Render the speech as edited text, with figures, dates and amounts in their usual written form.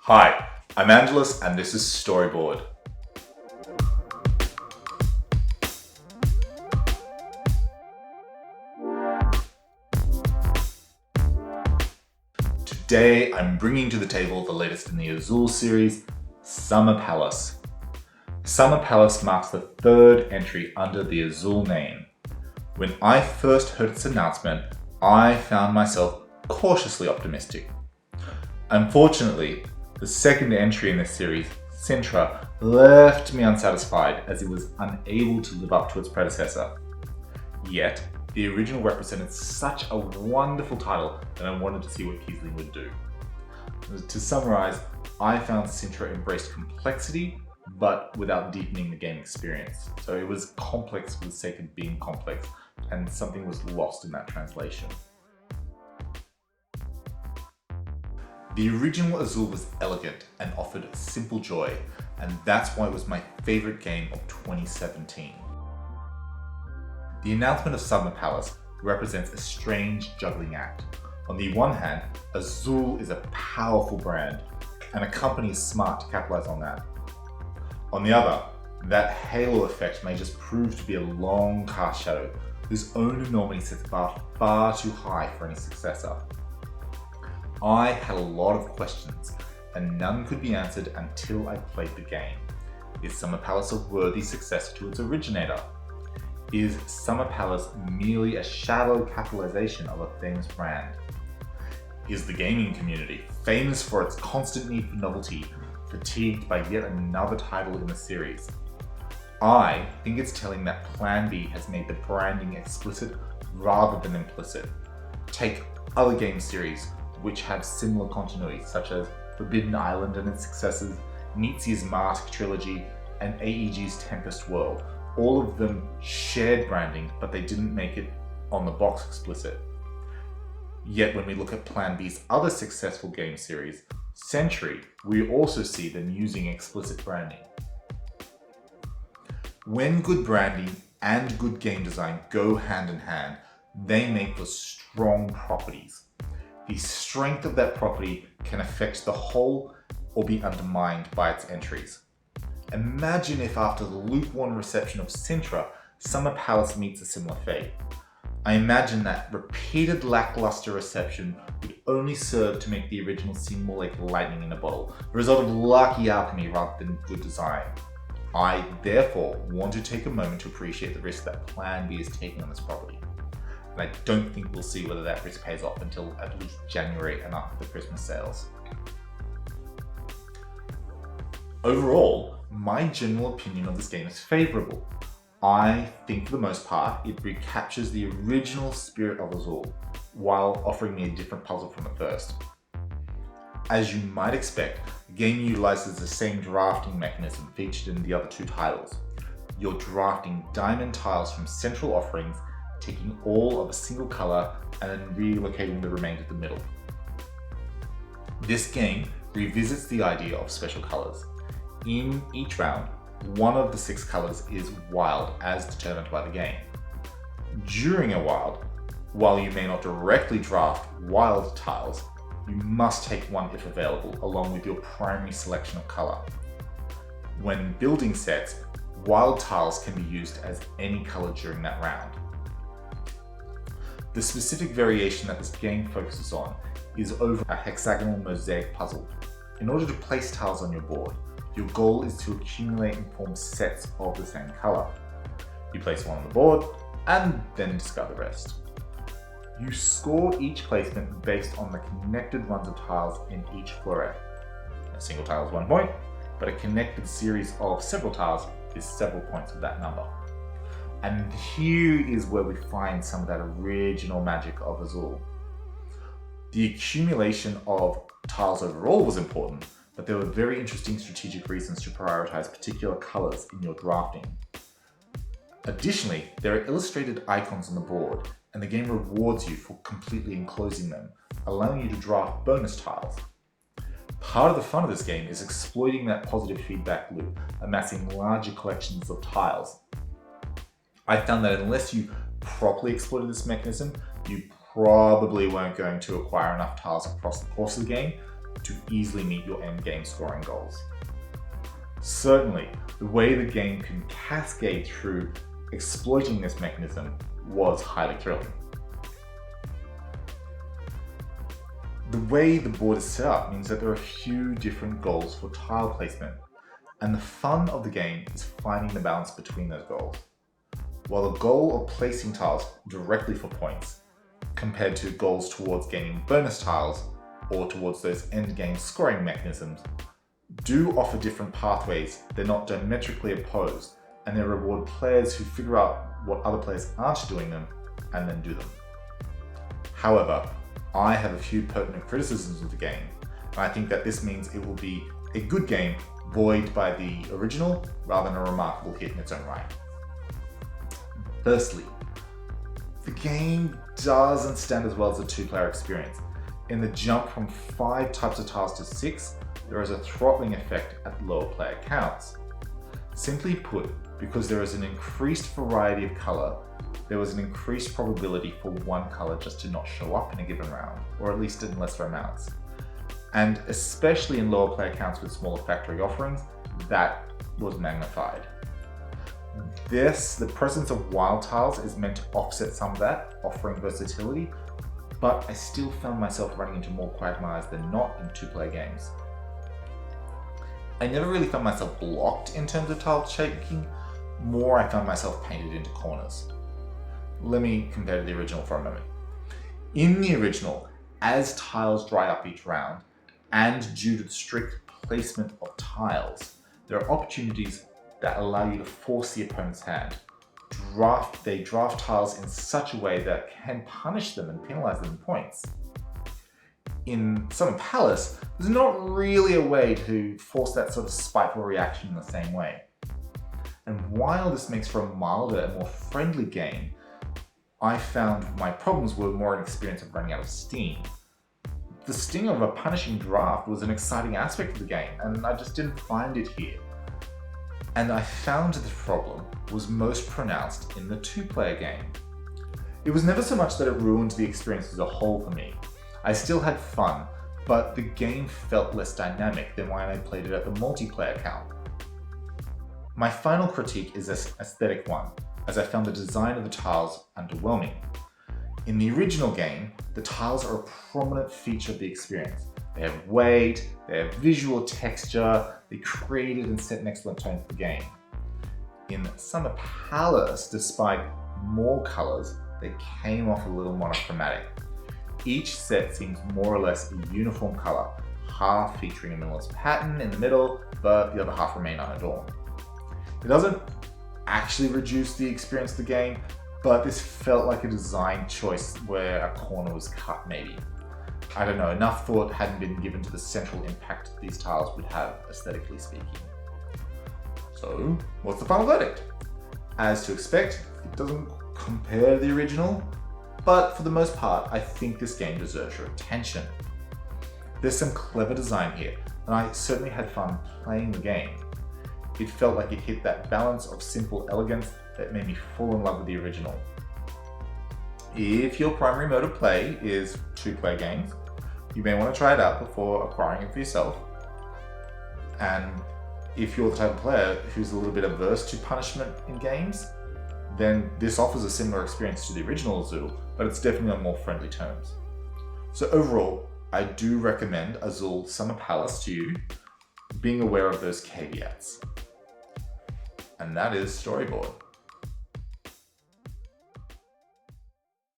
Hi, I'm Angelus and this is Storyboard. Today I'm bringing to the table the latest in the Azul series, Summer Palace. Summer Palace marks the third entry under the Azul name. When I first heard its announcement, I found myself cautiously optimistic. Unfortunately, the second entry in this series, Sintra, left me unsatisfied as it was unable to live up to its predecessor. Yet, the original represented such a wonderful title that I wanted to see what Kiesling would do. To summarize, I found Sintra embraced complexity, but without deepening the game experience. So it was complex for the sake of being complex, and something was lost in that translation. The original Azul was elegant and offered simple joy, and that's why it was my favorite game of 2017. The announcement of Summer Palace represents a strange juggling act. On the one hand, Azul is a powerful brand, and a company is smart to capitalize on that. On the other, that halo effect may just prove to be a long cast shadow, whose own enormity sets the bar far too high for any successor. I had a lot of questions, and none could be answered until I played the game. Is Summer Palace a worthy successor to its originator? Is Summer Palace merely a shallow capitalization of a famous brand? Is the gaming community, famous for its constant need for novelty, fatigued by yet another title in the series? I think it's telling that Plan B has made the branding explicit rather than implicit. Take other game series which have similar continuity, such as Forbidden Island and its successors, Nietzsche's Mask trilogy, and AEG's Tempest World. All of them shared branding, but they didn't make it on the box explicit. Yet when we look at Plan B's other successful game series, Century, we also see them using explicit branding. When good branding and good game design go hand in hand, they make for strong properties. The strength of that property can affect the whole or be undermined by its entries. Imagine if after the lukewarm reception of Sintra, Summer Palace meets a similar fate. I imagine that repeated lackluster reception would only serve to make the original seem more like lightning in a bottle, a result of lucky alchemy rather than good design. I therefore want to take a moment to appreciate the risk that Plan B is taking on this property. And I don't think we'll see whether that risk pays off until at least January and after the Christmas sales. Overall, my general opinion of this game is favourable. I think for the most part, it recaptures the original spirit of Azul, while offering me a different puzzle from the first. As you might expect, the game utilises the same drafting mechanism featured in the other two titles. You're drafting diamond tiles from central offerings, taking all of a single colour and then relocating the remainder to the middle. This game revisits the idea of special colours. In each round, one of the 6 colours is wild as determined by the game. During a wild, while you may not directly draft wild tiles, you must take one if available, along with your primary selection of colour. When building sets, wild tiles can be used as any colour during that round. The specific variation that this game focuses on is over a hexagonal mosaic puzzle. In order to place tiles on your board, your goal is to accumulate and form sets of the same colour. You place one on the board and then discard the rest. You score each placement based on the connected runs of tiles in each florette. A single tile is 1 point, but a connected series of several tiles is several points of that number. And here is where we find some of that original magic of Azul. The accumulation of tiles overall was important, but there were very interesting strategic reasons to prioritize particular colours in your drafting. Additionally, there are illustrated icons on the board, and the game rewards you for completely enclosing them, allowing you to draft bonus tiles. Part of the fun of this game is exploiting that positive feedback loop, amassing larger collections of tiles. I found that unless you properly exploited this mechanism, you probably weren't going to acquire enough tiles across the course of the game to easily meet your endgame scoring goals. Certainly, the way the game can cascade through exploiting this mechanism was highly thrilling. The way the board is set up means that there are a few different goals for tile placement, and the fun of the game is finding the balance between those goals. While the goal of placing tiles directly for points, compared to goals towards gaining bonus tiles or towards those endgame scoring mechanisms, do offer different pathways. They're not diametrically opposed, and they reward players who figure out what other players aren't doing them and then do them. However, I have a few pertinent criticisms of the game, and I think that this means it will be a good game buoyed by the original rather than a remarkable hit in its own right. Firstly, the game doesn't stand as well as a two-player experience. In the jump from 5 types of tiles to 6, there is a throttling effect at lower player counts. Simply put, because there is an increased variety of colour, there was an increased probability for one colour just to not show up in a given round, or at least in lesser amounts. And especially in lower player counts with smaller factory offerings, that was magnified. The presence of wild tiles is meant to offset some of that, offering versatility, but I still found myself running into more quagmires than not in two-player games. I never really found myself blocked in terms of tile shaking, more I found myself painted into corners. Let me compare to the original for a moment. In the original, as tiles dry up each round, and due to the strict placement of tiles, there are opportunities that allow you to force the opponent's hand. They draft tiles in such a way that can punish them and penalize them in points. In Summer Palace, there's not really a way to force that sort of spiteful reaction in the same way. And while this makes for a milder and more friendly game, I found my problems were more an experience of running out of steam. The sting of a punishing draft was an exciting aspect of the game, and I just didn't find it here. And I found the problem was most pronounced in the two-player game. It was never so much that it ruined the experience as a whole for me. I still had fun, but the game felt less dynamic than when I played it at the multiplayer count. My final critique is an aesthetic one, as I found the design of the tiles underwhelming. In the original game, the tiles are a prominent feature of the experience. They have weight, they have visual texture, they created and set an excellent tone for the game. In Summer Palace, despite more colours, they came off a little monochromatic. Each set seems more or less a uniform colour, half featuring a minimalist pattern in the middle, but the other half remain unadorned. It doesn't actually reduce the experience of the game, but this felt like a design choice where a corner was cut maybe. I don't know, enough thought hadn't been given to the central impact these tiles would have, aesthetically speaking. So, what's the final verdict? As to expect, it doesn't compare to the original, but for the most part, I think this game deserves your attention. There's some clever design here, and I certainly had fun playing the game. It felt like it hit that balance of simple elegance that made me fall in love with the original. If your primary mode of play is two-player games, you may want to try it out before acquiring it for yourself. And if you're the type of player who's a little bit averse to punishment in games, then this offers a similar experience to the original Azul, but it's definitely on more friendly terms. So overall, I do recommend Azul Summer Palace to you, being aware of those caveats. And that is Storyboard.